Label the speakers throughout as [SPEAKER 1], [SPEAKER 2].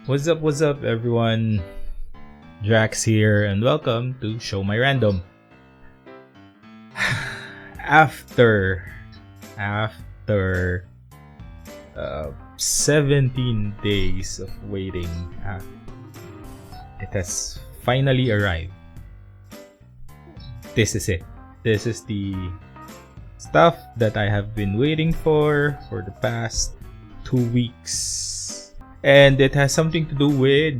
[SPEAKER 1] What's up, everyone? Drax here, and welcome to Show My Random. After 17 days of waiting, it has finally arrived. This is it. This is the stuff that I have been waiting for the past 2 weeks, and it has something to do with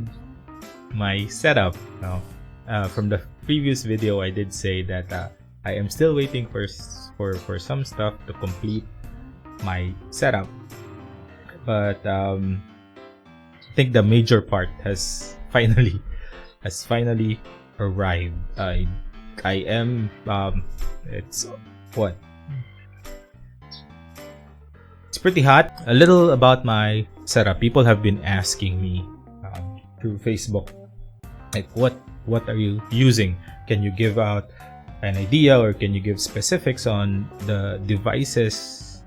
[SPEAKER 1] my setup. Now, from the previous video, I did say that I am still waiting for some stuff to complete my setup, but I think the major part has finally arrived. I am it's what? It's pretty hot. A little about my setup. People have been asking me through Facebook, like, what are you using? Can you give out an idea, or can you give specifics on the devices,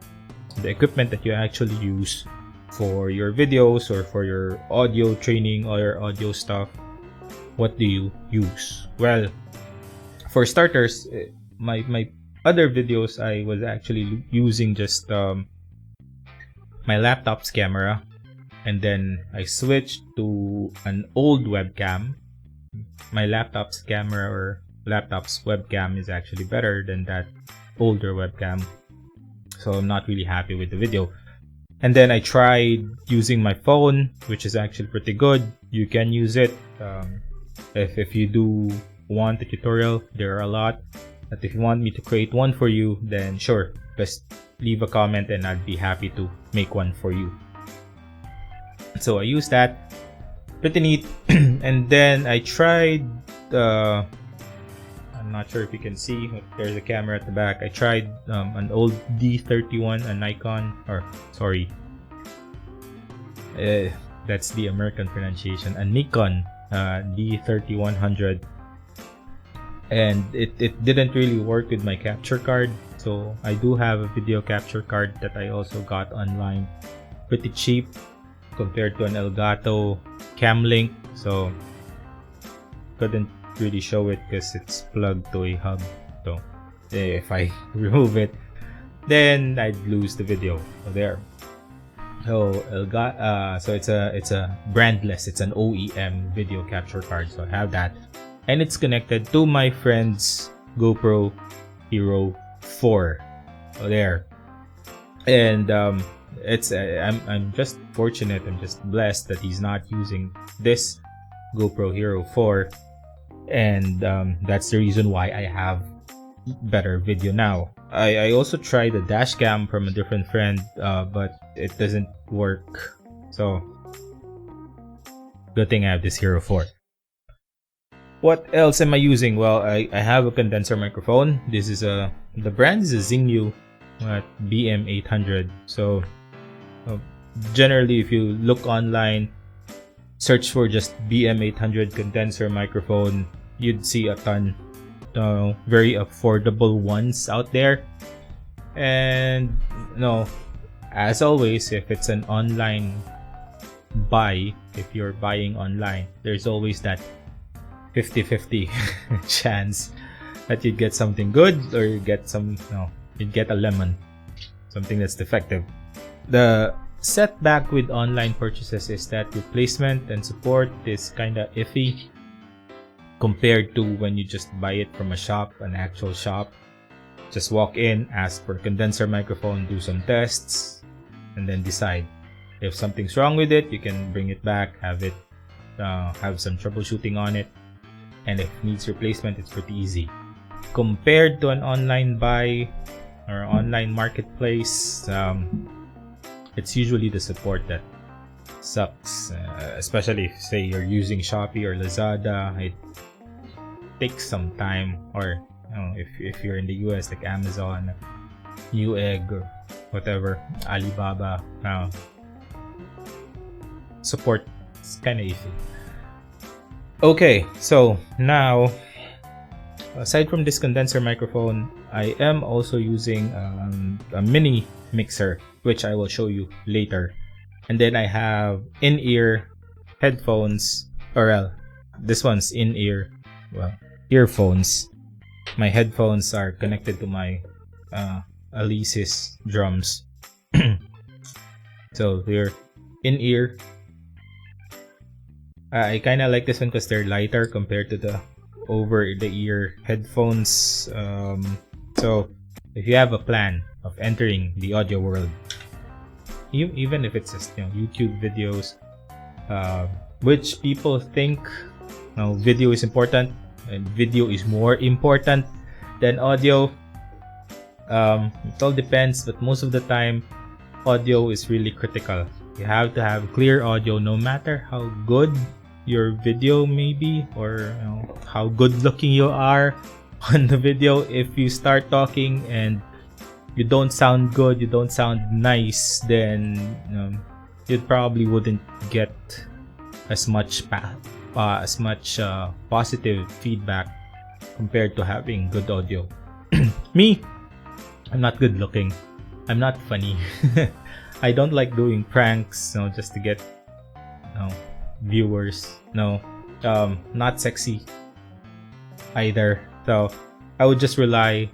[SPEAKER 1] the equipment that you actually use for your videos or for your audio training or your audio stuff? What do you use? Well, for starters, my other videos, I was actually using just my laptop's camera, and then I switched to an old webcam. My laptop's camera or laptop's webcam is actually better than that older webcam, so I'm not really happy with the video. And then I tried using my phone, which is actually pretty good. You can use it if you do want a tutorial. There are a lot, but if you want me to create one for you, then sure, just leave a comment and I'd be happy to make one for you. So I used that. Pretty neat. And then I tried, I'm not sure if you can see, but there's a camera at the back. I tried an old D31, a Nikon, or sorry, that's the American pronunciation, a Nikon D3100, and it didn't really work with my capture card. So I do have a video capture card that I also got online, pretty cheap compared to an Elgato Camlink, so couldn't really show it because it's plugged to a hub. So if I remove it, then I'd lose the video. So there. So so it's a brandless, it's an OEM video capture card. So I have that, and it's connected to my friend's GoPro Hero 4. So there. And I'm just fortunate, I'm just blessed that he's not using this GoPro Hero 4, and that's the reason why I have better video now. I also tried a dash cam from a different friend, but it doesn't work, so good thing I have this Hero 4. What else am I using? Well, I have a condenser microphone. This is the brand is a Xingyu BM800. So generally, if you look online, search for just BM800 condenser microphone, you'd see a ton, very affordable ones out there. And as always, if it's an online buy, if you're buying online, there's always that 50-50 chance that you'd get something good, or you get you'd get a lemon, something that's defective. The setback with online purchases is that replacement and support is kinda iffy compared to when you just buy it from a shop, an actual shop. Just walk in, ask for a condenser microphone, do some tests, and then decide. If something's wrong with it, you can bring it back, have some troubleshooting on it, and if it needs replacement, it's pretty easy. Compared to an online buy or online marketplace, it's usually the support that sucks, especially if, say, you're using Shopee or Lazada. It takes some time, or if you're in the US, like Amazon, Newegg, or whatever, Alibaba, support is kind of iffy. Okay, so now, aside from this condenser microphone, I am also using a mini mixer, which I will show you later. And then I have in-ear headphones, or this one's in-ear, earphones. My headphones are connected to my Alesis drums. So they're in-ear. I kind of like this one because they're lighter compared to the over-the-ear headphones. So if you have a plan of entering the audio world, even if it's just YouTube videos, which people think video is important and video is more important than audio. It all depends, but most of the time audio is really critical. You have to have clear audio no matter how good your video may be, or how good looking you are on the video. If you start talking and you don't sound good, you don't sound nice, then you probably wouldn't get as much positive feedback compared to having good audio. Me, I'm not good looking. I'm not funny. I don't like doing pranks, just to get viewers. Not sexy either. So I would just rely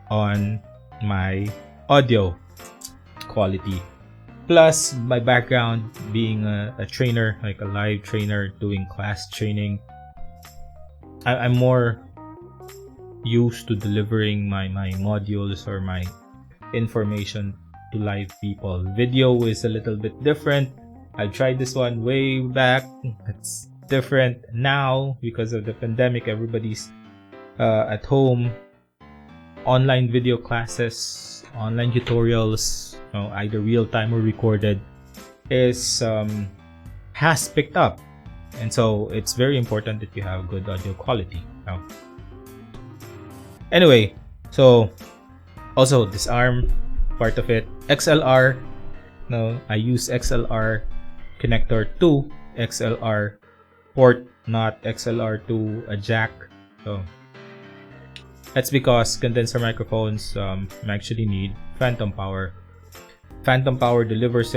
[SPEAKER 1] on my audio quality. Plus, my background being a trainer, like a live trainer doing class training, I'm more used to delivering my modules or my information to live people. Video is a little bit different. I tried this one way back. It's different now because of the pandemic. Everybody's at home. Online video classes, online tutorials, either real time or recorded, has picked up, and so it's very important that you have good audio quality. Anyway, so also this arm part of it, XLR. I use XLR connector to XLR port, not XLR to a jack. So that's because condenser microphones actually need phantom power. Phantom power delivers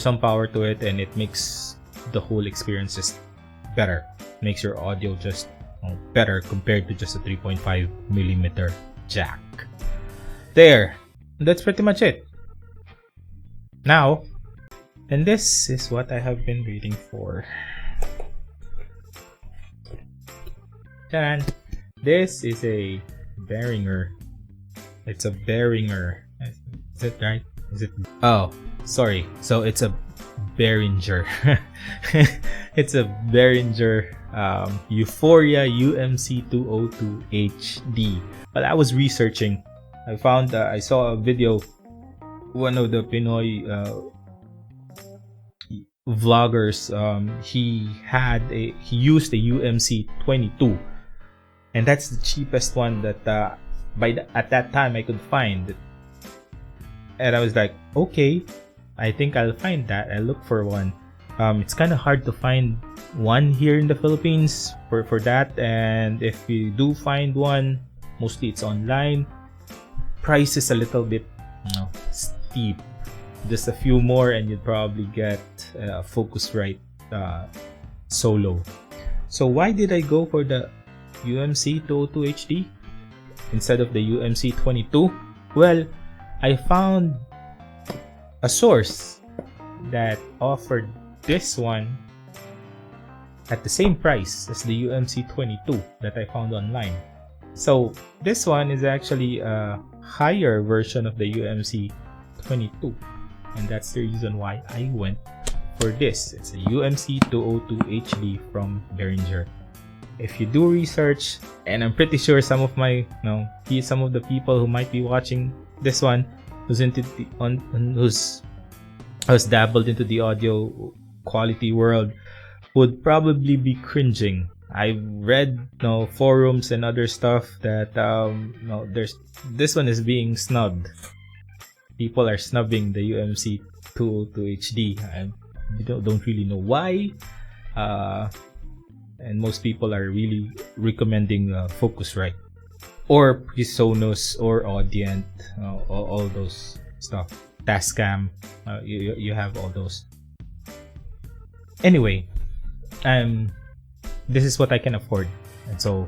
[SPEAKER 1] some power to it, and it makes the whole experience just better. Makes your audio just better compared to just a 3.5mm jack. There, that's pretty much it. Now, and this is what I have been waiting for. Ta-da! This is a Behringer. It's a Behringer. Is it right? Is it? Oh, sorry. So it's a Behringer. It's a Behringer Euphoria UMC202HD. While I was researching, I found I saw a video. One of the Pinoy vloggers, he used a UMC22, and that's the cheapest one that at that time I could find. And I was like, okay, I think I'll find that. I look for one. It's kind of hard to find one here in the Philippines for that, and if you do find one, mostly it's online. Price is a little bit steep. Just a few more and you'd probably get a Focusrite Solo. So why did I go for the UMC202HD instead of the UMC22? Well, I found a source that offered this one at the same price as the UMC22 that I found online. So this one is actually a higher version of the UMC22, and that's the reason why I went for this. It's a UMC202HD from Behringer. If you do research, and I'm pretty sure some of the people who might be watching this one who's dabbled into the audio quality world would probably be cringing. I've read forums and other stuff that this one is being snubbed. People are snubbing the UMC202HD. I don't really know why. And most people are really recommending Focusrite or PreSonus or Audient, all those stuff. Tascam, you have all those. Anyway, this is what I can afford. And so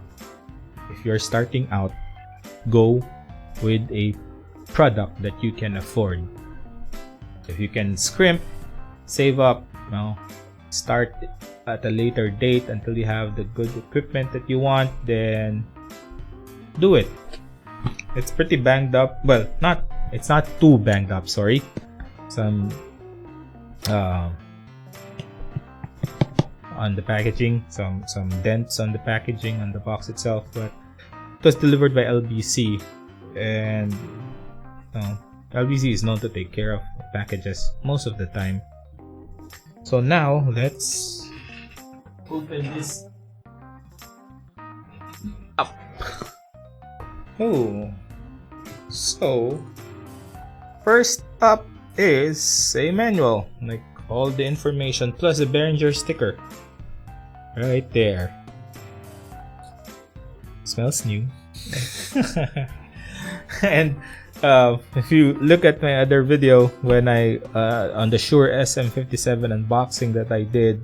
[SPEAKER 1] if you're starting out, go with a product that you can afford. If you can scrimp, save up, start at a later date until you have the good equipment that you want, then do it. It's pretty banged up. Well, it's not too banged up, sorry. Some on the packaging, some dents on the packaging, on the box itself, but it was delivered by LBC, and LBC is known to take care of packages most of the time. So now let's open this up. Oh, so first up is a manual, like all the information plus a Behringer sticker right there. Smells new. And if you look at my other video when I on the Shure SM57 unboxing that I did,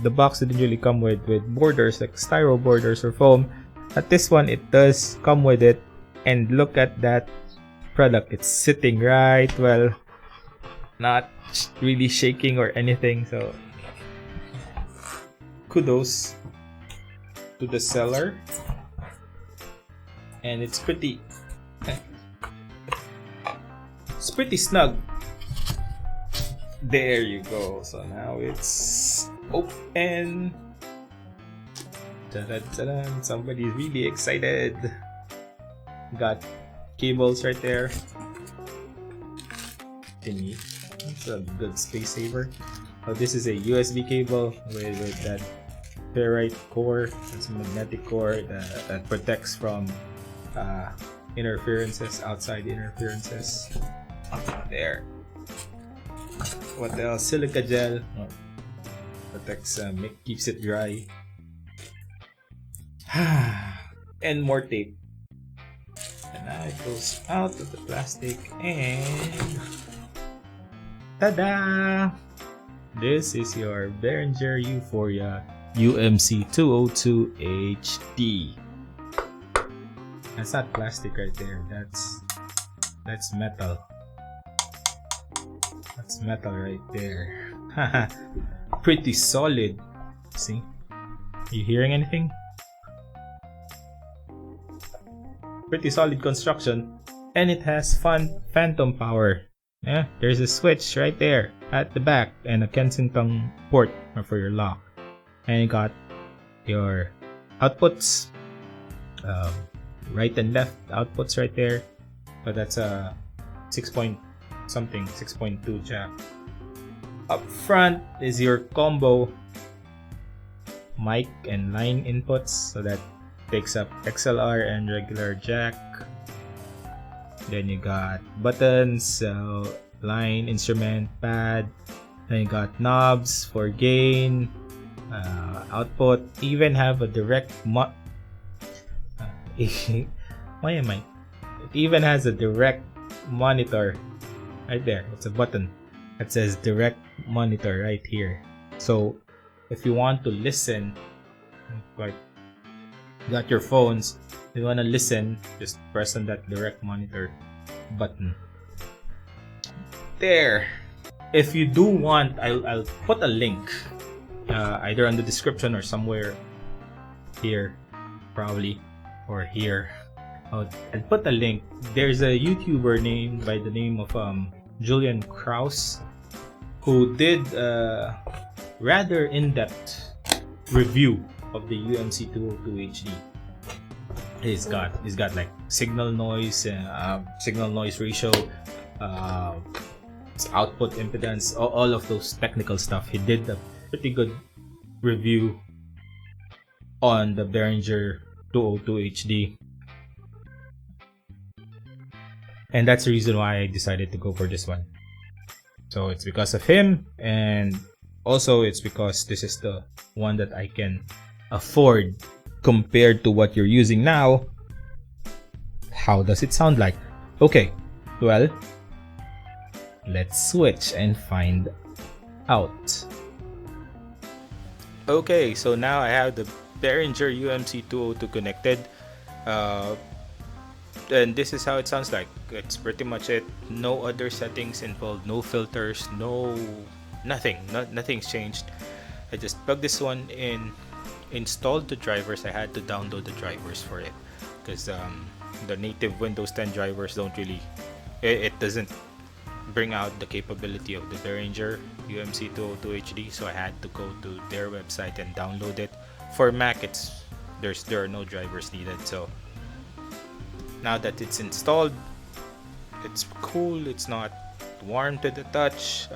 [SPEAKER 1] the box didn't really come with borders like styro borders or foam. At this one, it does come with it, and look at that product. It's sitting right well, not really shaking or anything. So kudos to the seller, and it's pretty snug. There you go. So now it's open. Ta-da-ta-da. Somebody's really excited. Got cables right there. Thingy. It's a good space saver. Oh, this is a USB cable with that ferrite core. It's a magnetic core that protects from interferences, outside interferences. There. What else? Silica gel. Protects, keeps it dry. And more tape. And now it goes out of the plastic, and tada! This is your Behringer UMC202HD. That's not plastic right there. That's metal. That's metal right there. Pretty solid. See? Are you hearing anything? Pretty solid construction, and it has phantom power. Yeah, there's a switch right there at the back and a Kensington port for your lock, and you got your outputs, right and left outputs right there. But that's a 6.2 jack. Up front is your combo mic and line inputs, so that takes up XLR and regular jack. Then you got buttons, line, instrument, pad. Then you got knobs for gain, output. Even have a direct why am I? It even has a direct monitor right there. It's a button that says direct monitor right here. So if you want to listen, like you got your phones, if you want to listen, just press on that direct monitor button there. If you do want, I'll put a link either on the description or somewhere here, probably, or here. I'll put a link. There's a YouTuber named by the name of Julian Krause, who did a rather in-depth review of the UMC202HD. He's got like signal noise ratio, output impedance, all of those technical stuff. He did a pretty good review on the Behringer 202HD, and that's the reason why I decided to go for this one. So it's because of him, and also it's because this is the one that I can afford compared to what you're using now. How does it sound like? Okay, well, let's switch and find out. Okay, so now I have the Behringer UMC202 connected. Uh, and this is how it sounds like. It's pretty much it. No other settings involved, no filters, nothing's changed. I just plugged this one in, installed the drivers. I had to download the drivers for it because the native Windows 10 drivers don't really, it doesn't bring out the capability of the Behringer UMC202HD, so I had to go to their website and download it. For Mac, there are no drivers needed. So now that it's installed, it's cool. It's not warm to the touch.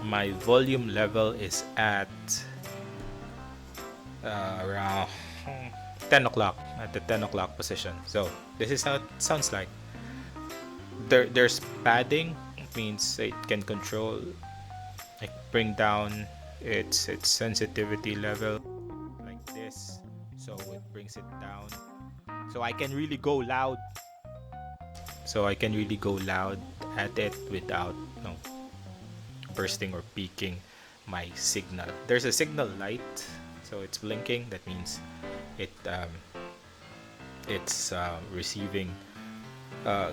[SPEAKER 1] My volume level is at around 10 o'clock, at the 10 o'clock position. So this is how it sounds like. There's padding. It means it can control, like, bring down its sensitivity level like this, so it brings it down, so I can really go loud at it without bursting or peaking my signal. There's a signal light, so it's blinking. That means it's receiving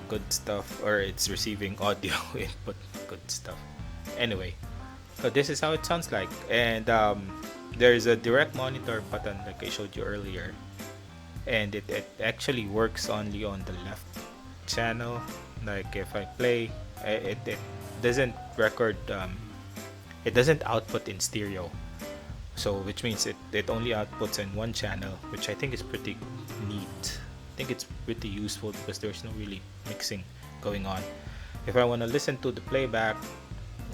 [SPEAKER 1] good stuff, or it's receiving audio input good stuff. Anyway, so this is how it sounds like. And there's a direct monitor button like I showed you earlier, and it actually works only on the left channel. Like if I play, it doesn't record, it doesn't output in stereo, so which means it only outputs in one channel, which I think is pretty neat. I think it's pretty useful because there's no really mixing going on. If I want to listen to the playback,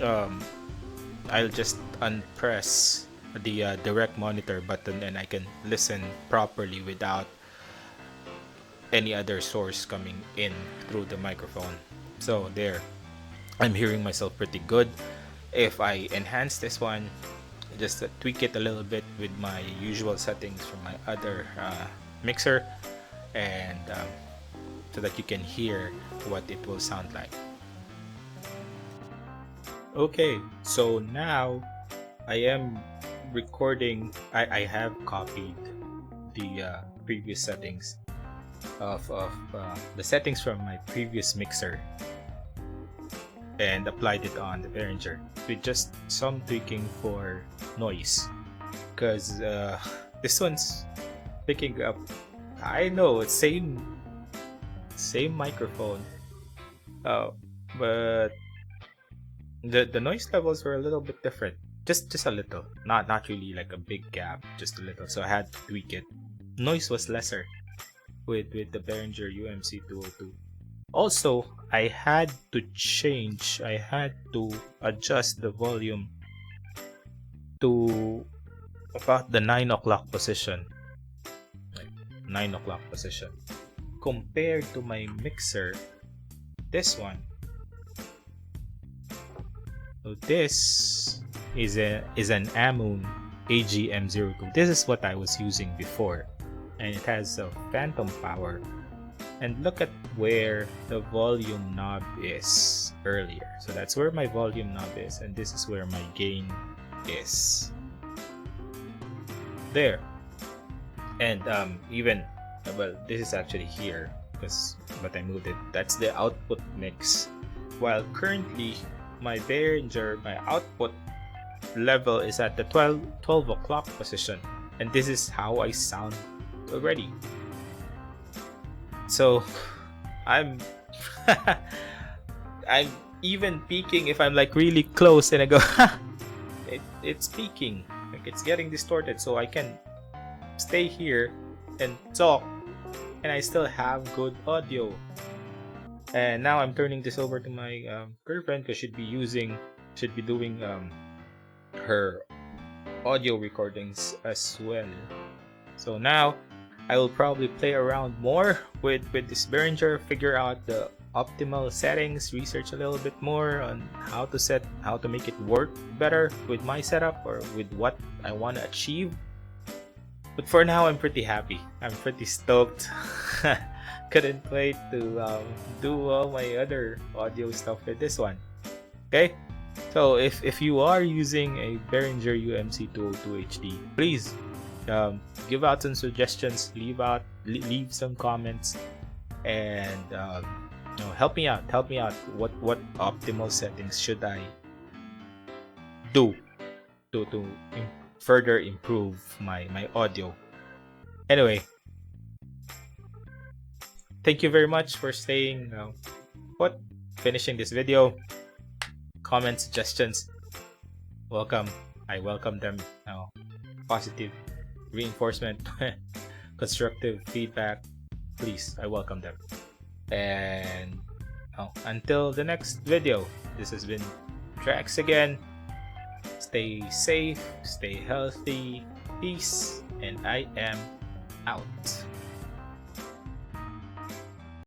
[SPEAKER 1] I'll just unpress the direct monitor button and I can listen properly without any other source coming in through the microphone. So there, I'm hearing myself pretty good. If I enhance this one, just tweak it a little bit with my usual settings from my other mixer, and so that you can hear what it will sound like. Okay, so now I am recording. I have copied the previous settings of the settings from my previous mixer and applied it on the Behringer with just some tweaking for noise, because this one's picking up, I know it's same microphone, but the noise levels were a little bit different, just a little, not really like a big gap, just a little. So I had to tweak it. Noise was lesser with the Behringer UMC202. Also, I had to adjust the volume to about the 9 o'clock position, like 9 o'clock position, compared to my mixer, this one. So this is an Amun AGM02. This is what I was using before, and it has a phantom power. And look at where the volume knob is earlier. So that's where my volume knob is, and this is where my gain is. There. And even, well, this is actually here, but I moved it. That's the output mix. While currently my Behringer, my output level is at the 12 o'clock position, and this is how I sound already. So I'm I'm even peaking if I'm like really close and I go it's peaking, like it's getting distorted, so I can stay here and talk and I still have good audio. And now I'm turning this over to my girlfriend, because she'd be doing her audio recordings as well. So now I will probably play around more with this Behringer, figure out the optimal settings, research a little bit more on how to make it work better with my setup or with what I want to achieve. But for now, I'm pretty happy. I'm pretty stoked. Couldn't wait to do all my other audio stuff with this one. Okay, So if you are using a Behringer UMC202HD, please give out some suggestions, leave some comments, and help me out. What optimal settings should I do to further improve my audio? Anyway, thank you very much for staying. Finishing this video. Comments, suggestions, welcome. I welcome them. Positive reinforcement, constructive feedback, please, I welcome them. And until the next video, this has been Trax again. Stay safe, stay healthy, peace, and I am out.